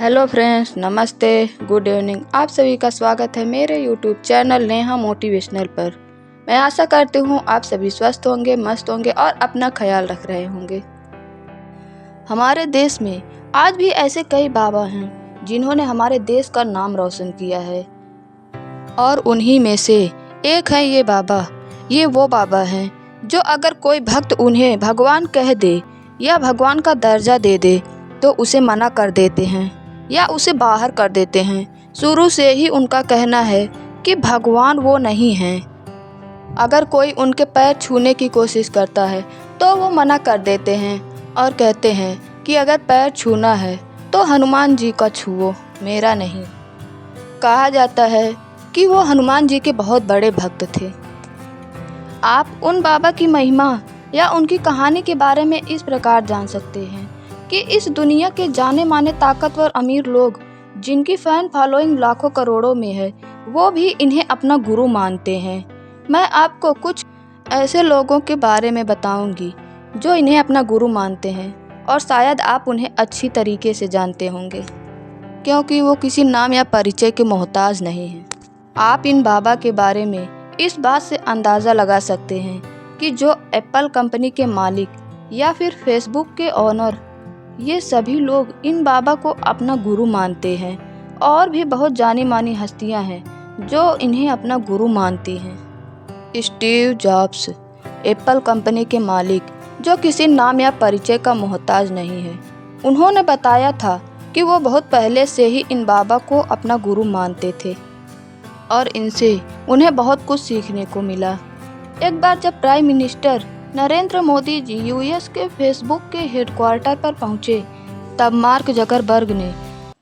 Hello friends, नमस्ते, good evening. आप सभी का स्वागत है मेरे यूट्यूब चैनल नेहा मोटिवेशनल पर। मैं आशा करती हूँ आप सभी स्वस्थ होंगे, मस्त होंगे और अपना ख्याल रख रहे होंगे। हमारे देश में आज भी ऐसे कई बाबा हैं जिन्होंने हमारे देश का नाम रोशन किया है और उन्हीं में से एक है ये बाबा। ये वो बाबा हैं जो अगर कोई भक्त उन्हें भगवान कह दे या भगवान का दर्जा दे दे तो उसे मना कर देते हैं या उसे बाहर कर देते हैं। शुरू से ही उनका कहना है कि भगवान वो नहीं हैं। अगर कोई उनके पैर छूने की कोशिश करता है तो वो मना कर देते हैं और कहते हैं कि अगर पैर छूना है तो हनुमान जी का छुओ, मेरा नहीं। कहा जाता है कि वो हनुमान जी के बहुत बड़े भक्त थे। आप उन बाबा की महिमा या उनकी कहानी के बारे में इस प्रकार जान सकते हैं कि इस दुनिया के जाने माने ताकतवर अमीर लोग जिनकी फैन फॉलोइंग लाखों करोड़ों में है, वो भी इन्हें अपना गुरु मानते हैं। मैं आपको कुछ ऐसे लोगों के बारे में बताऊंगी जो इन्हें अपना गुरु मानते हैं और शायद आप उन्हें अच्छी तरीके से जानते होंगे क्योंकि वो किसी नाम या परिचय के मोहताज नहीं हैं। आप इन बाबा के बारे में इस बात से अंदाज़ा लगा सकते हैं कि जो एप्पल कंपनी के मालिक या फिर फेसबुक के ओनर, ये सभी लोग इन बाबा को अपना गुरु मानते हैं। और भी बहुत जानी मानी हस्तियां हैं जो इन्हें अपना गुरु मानती हैं। स्टीव जॉब्स, एप्पल कंपनी के मालिक, जो किसी नाम या परिचय का मोहताज नहीं है, उन्होंने बताया था कि वो बहुत पहले से ही इन बाबा को अपना गुरु मानते थे और इनसे उन्हें बहुत कुछ सीखने को मिला। एक बार जब prime minister Narendra Modi ji US के फेसबुक के हेडक्वार्टर पर पहुंचे, तब मार्क जकरबर्ग ने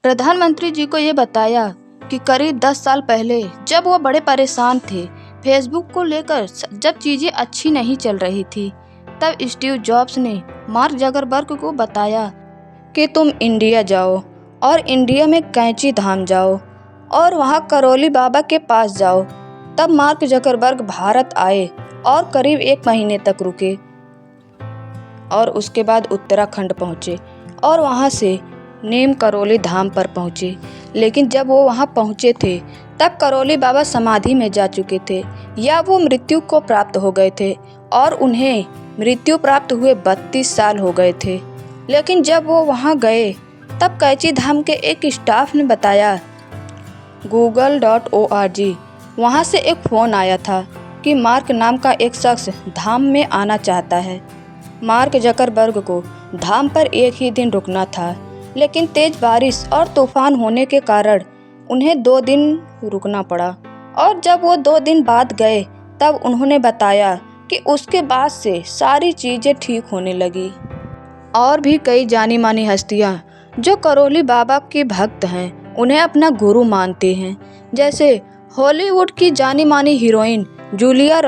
प्रधानमंत्री जी को ये बताया कि करीब 10 साल पहले जब वो बड़े परेशान थे फेसबुक को लेकर, जब चीज़ें अच्छी नहीं चल रही थी, तब स्टीव जॉब्स ने मार्क जकरबर्ग को बताया कि तुम इंडिया जाओ और इंडिया में कैंची धाम जाओ और वहाँ करौली बाबा के पास जाओ। तब मार्क जकरबर्ग भारत आए और करीब 1 महीने तक रुके और उसके बाद उत्तराखंड पहुँचे और वहाँ से नीम करौली धाम पर पहुँचे। लेकिन जब वो वहाँ पहुँचे थे तब करौली बाबा समाधि में जा चुके थे या वो मृत्यु को प्राप्त हो गए थे और उन्हें मृत्यु प्राप्त हुए 32 साल हो गए थे। लेकिन जब वो वहाँ गए तब कैंची धाम के एक स्टाफ ने बताया, google.org, वहाँ से एक फ़ोन आया था कि मार्क नाम का एक शख्स धाम में आना चाहता है। मार्क जकरबर्ग को धाम पर एक ही दिन रुकना था, लेकिन तेज बारिश और तूफान होने के कारण उन्हें 2 दिन रुकना पड़ा। और जब वो 2 दिन बाद गए तब उन्होंने बताया कि उसके बाद से सारी चीज़ें ठीक होने लगी। और भी कई जानी मानी हस्तियाँ जो करौली बाबा के भक्त हैं उन्हें अपना गुरु मानते हैं, जैसे हॉलीवुड की जानी मानी हीरोइन जूलिया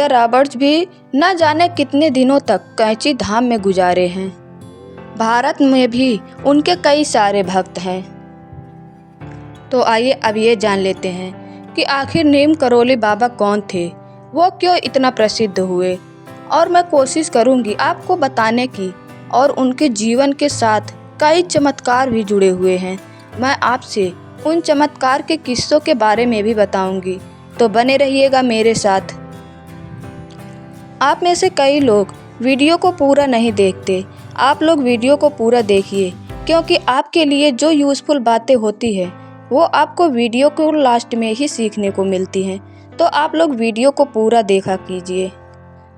रॉबर्ट्स भी न जाने कितने दिनों तक कैंची धाम में गुजारे हैं। भारत में भी उनके कई सारे भक्त हैं। तो आइए अब ये जान लेते हैं कि आखिर नीम करौली बाबा कौन थे, वो क्यों इतना प्रसिद्ध हुए। और मैं कोशिश करूंगी आपको बताने की, और उनके जीवन के साथ कई चमत्कार भी जुड़े हुए हैं। मैं आपसे उन चमत्कार के किस्सों के बारे में भी बताऊंगी, तो बने रहिएगा मेरे साथ। आप में से कई लोग वीडियो को पूरा नहीं देखते। आप लोग वीडियो को पूरा देखिए, क्योंकि आपके लिए जो यूज़फुल बातें होती है वो आपको वीडियो को लास्ट में ही सीखने को मिलती हैं। तो आप लोग वीडियो को पूरा देखा कीजिए।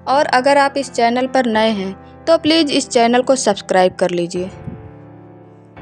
और अगर आप इस चैनल पर नए हैं तो प्लीज़ इस चैनल को सब्सक्राइब कर लीजिए।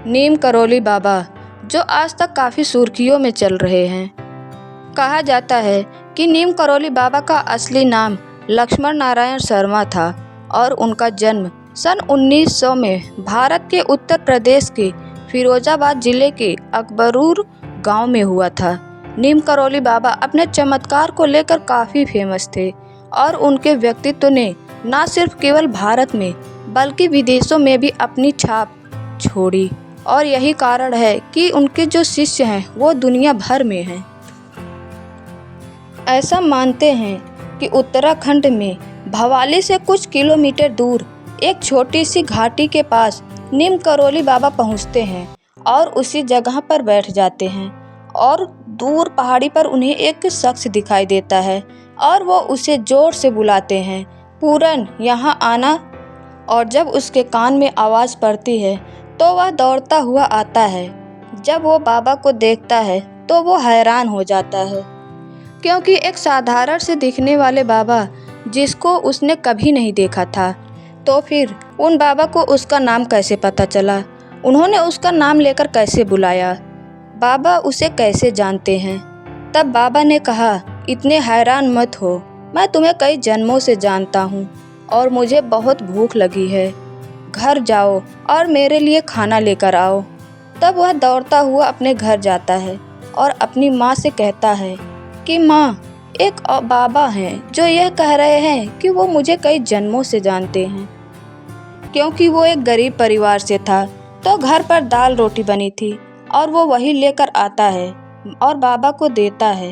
नीम करौली बाबा जो आज तक काफ़ी सुर्खियों में चल रहे हैं। कहा जाता है कि नीम करौली बाबा का असली नाम लक्ष्मण नारायण शर्मा था और उनका जन्म सन 1900 में भारत के उत्तर प्रदेश के फिरोजाबाद जिले के अकबरूर गांव में हुआ था। नीम करौली बाबा अपने चमत्कार को लेकर काफ़ी फेमस थे और उनके व्यक्तित्व ने न सिर्फ केवल भारत में बल्कि विदेशों में भी अपनी छाप छोड़ी। और यही कारण है कि उनके जो शिष्य हैं वो दुनिया भर में हैं। ऐसा मानते हैं कि उत्तराखंड में भवाली से कुछ किलोमीटर दूर एक छोटी सी घाटी के पास नीम करोली बाबा पहुंचते हैं और उसी जगह पर बैठ जाते हैं और दूर पहाड़ी पर उन्हें एक शख्स दिखाई देता है और वो उसे जोर से बुलाते हैं, पूरन यहाँ आना। और जब उसके कान में आवाज़ पड़ती है तो वह दौड़ता हुआ आता है। जब वो बाबा को देखता है तो वो हैरान हो जाता है, क्योंकि एक साधारण से दिखने वाले बाबा जिसको उसने कभी नहीं देखा था। तो फिर उन बाबा को उसका नाम कैसे पता चला? उन्होंने उसका नाम लेकर कैसे बुलाया? बाबा उसे कैसे जानते हैं? तब बाबा ने कहा, इतने हैरान मत हो, मैं तुम्हें कई जन्मों से जानता हूँ और मुझे बहुत भूख लगी है। घर जाओ और मेरे लिए खाना लेकर आओ। तब वह दौड़ता हुआ अपने घर जाता है और अपनी माँ से कहता है कि माँ, एक बाबा हैं जो यह कह रहे हैं कि वो मुझे कई जन्मों से जानते हैं। क्योंकि वो एक गरीब परिवार से था तो घर पर दाल रोटी बनी थी और वो वही लेकर आता है और बाबा को देता है।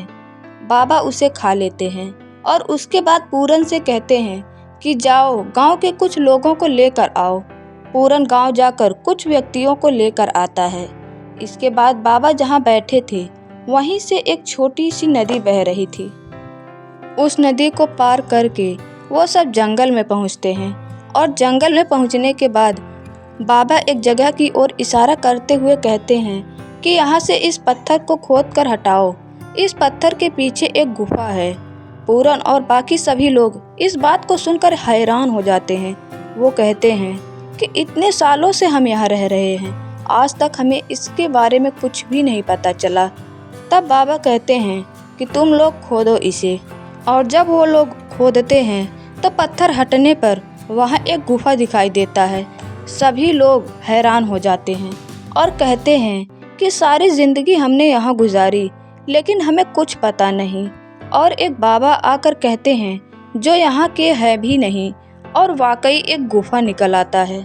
बाबा उसे खा लेते हैं और उसके बाद पूरन से कहते हैं कि जाओ गांव के कुछ लोगों को लेकर आओ। पूरन गांव जाकर कुछ व्यक्तियों को लेकर आता है। इसके बाद बाबा जहां बैठे थे वहीं से एक छोटी सी नदी बह रही थी। उस नदी को पार करके वो सब जंगल में पहुंचते हैं और जंगल में पहुंचने के बाद बाबा एक जगह की ओर इशारा करते हुए कहते हैं कि यहाँ से इस पत्थर को खोद कर हटाओ। इस पत्थर के पीछे एक गुफा है। पूरन और बाकी सभी लोग इस बात को सुनकर हैरान हो जाते हैं। वो कहते हैं कि इतने सालों से हम यहाँ रह रहे हैं, आज तक हमें इसके बारे में कुछ भी नहीं पता चला। तब बाबा कहते हैं कि तुम लोग खोदो इसे। और जब वो लोग खोदते हैं तो पत्थर हटने पर वहाँ एक गुफा दिखाई देता है। सभी लोग हैरान हो जाते हैं और कहते हैं कि सारी ज़िंदगी हमने यहाँ गुजारी लेकिन हमें कुछ पता नहीं। और एक बाबा आकर कहते हैं जो यहाँ के है भी नहीं, और वाकई एक गुफा निकल आता है।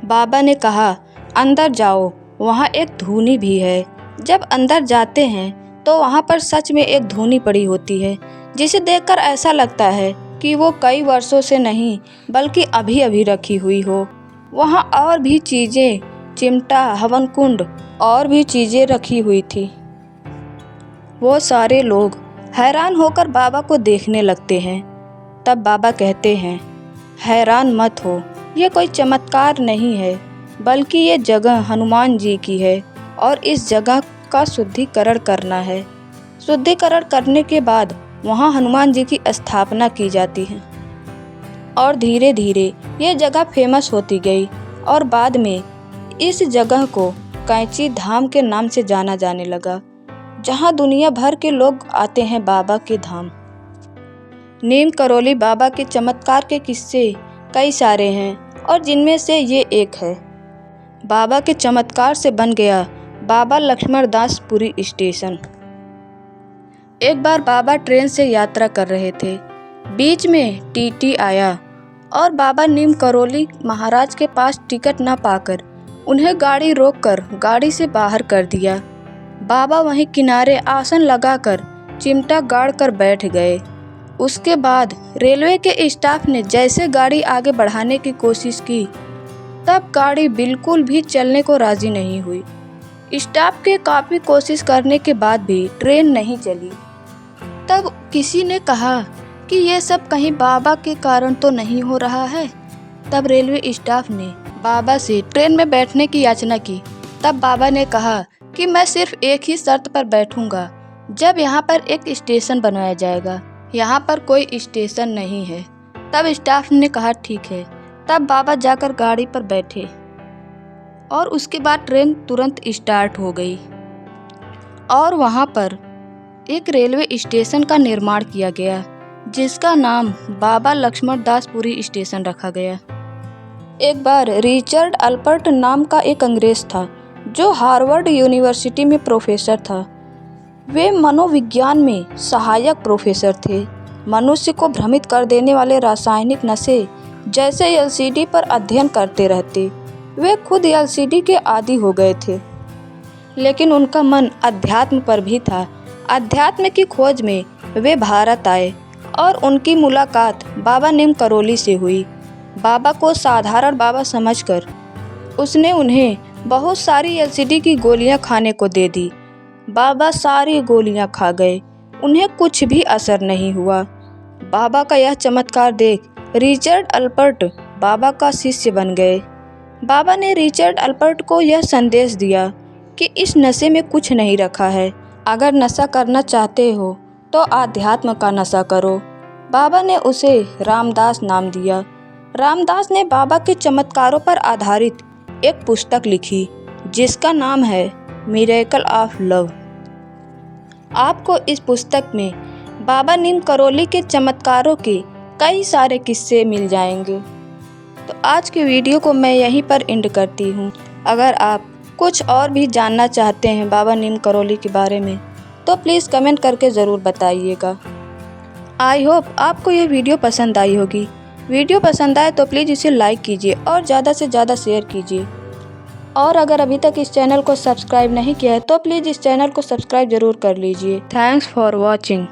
बाबा ने कहा, अंदर जाओ, वहाँ एक धूनी भी है। जब अंदर जाते हैं तो वहाँ पर सच में एक धूनी पड़ी होती है, जिसे देखकर ऐसा लगता है कि वो कई वर्षों से नहीं बल्कि अभी अभी रखी हुई हो। वहाँ और भी चीज़ें, चिमटा, हवन कुंड और भी चीज़ें रखी हुई थी। वो सारे लोग हैरान होकर बाबा को देखने लगते हैं। तब बाबा कहते हैं, हैरान मत हो, ये कोई चमत्कार नहीं है बल्कि ये जगह हनुमान जी की है और इस जगह का शुद्धिकरण करना है। शुद्धिकरण करने के बाद वहाँ हनुमान जी की स्थापना की जाती है और धीरे धीरे ये जगह फेमस होती गई और बाद में इस जगह को कैंची धाम के नाम से जाना जाने लगा, जहाँ दुनिया भर के लोग आते हैं बाबा के धाम। नीम करोली बाबा के चमत्कार के किस्से कई सारे हैं और जिनमें से ये एक है। बाबा के चमत्कार से बन गया बाबा लक्ष्मण दास पुरी स्टेशन। एक बार बाबा ट्रेन से यात्रा कर रहे थे। बीच में टीटी आया और बाबा नीम करोली महाराज के पास टिकट न पाकर उन्हें गाड़ी रोककर गाड़ी से बाहर कर दिया। बाबा वहीं किनारे आसन लगाकर चिमटा गाड़ कर बैठ गए। उसके बाद रेलवे के स्टाफ ने जैसे गाड़ी आगे बढ़ाने की कोशिश की, तब गाड़ी बिल्कुल भी चलने को राजी नहीं हुई। स्टाफ के काफ़ी कोशिश करने के बाद भी ट्रेन नहीं चली। तब किसी ने कहा कि ये सब कहीं बाबा के कारण तो नहीं हो रहा है। तब रेलवे स्टाफ ने बाबा से ट्रेन में बैठने की याचना की। तब बाबा ने कहा कि मैं सिर्फ एक ही शर्त पर बैठूंगा, जब यहाँ पर एक स्टेशन बनवाया जाएगा। यहाँ पर कोई स्टेशन नहीं है। तब स्टाफ ने कहा ठीक है। तब बाबा जाकर गाड़ी पर बैठे और उसके बाद ट्रेन तुरंत स्टार्ट हो गई और वहाँ पर एक रेलवे स्टेशन का निर्माण किया गया, जिसका नाम बाबा लक्ष्मण दास पुरी स्टेशन रखा गया। एक बार रिचर्ड अल्पर्ट नाम का एक अंग्रेज था जो हार्वर्ड यूनिवर्सिटी में प्रोफेसर था। वे मनोविज्ञान में सहायक प्रोफेसर थे। मनुष्य को भ्रमित कर देने वाले रासायनिक नशे जैसे एलएसडी पर अध्ययन करते रहते। वे खुद एलएसडी के आदी हो गए थे, लेकिन उनका मन अध्यात्म पर भी था। अध्यात्म की खोज में वे भारत आए और उनकी मुलाकात बाबा नीम करोली से हुई। बाबा को साधारण बाबा समझकर उसने उन्हें बहुत सारी एलएसडी की गोलियां खाने को दे दी। बाबा सारी गोलियां खा गए, उन्हें कुछ भी असर नहीं हुआ। बाबा का यह चमत्कार देख रिचर्ड अल्बर्ट बाबा का शिष्य बन गए। बाबा ने रिचर्ड अल्बर्ट को यह संदेश दिया कि इस नशे में कुछ नहीं रखा है। अगर नशा करना चाहते हो तो आध्यात्म का नशा करो। बाबा ने उसे रामदास नाम दिया। रामदास ने बाबा के चमत्कारों पर आधारित एक पुस्तक लिखी जिसका नाम है मिरेकल ऑफ लव। आपको इस पुस्तक में बाबा नीम करोली के चमत्कारों के कई सारे किस्से मिल जाएंगे। तो आज की वीडियो को मैं यहीं पर एंड करती हूँ। अगर आप कुछ और भी जानना चाहते हैं बाबा नीम करोली के बारे में तो प्लीज़ कमेंट करके ज़रूर बताइएगा। आई होप आपको ये वीडियो पसंद आई होगी। वीडियो पसंद आए तो प्लीज़ इसे लाइक कीजिए और ज़्यादा से ज़्यादा शेयर कीजिए। और अगर अभी तक इस चैनल को सब्सक्राइब नहीं किया है तो प्लीज़ इस चैनल को सब्सक्राइब ज़रूर कर लीजिए। Thanks for watching.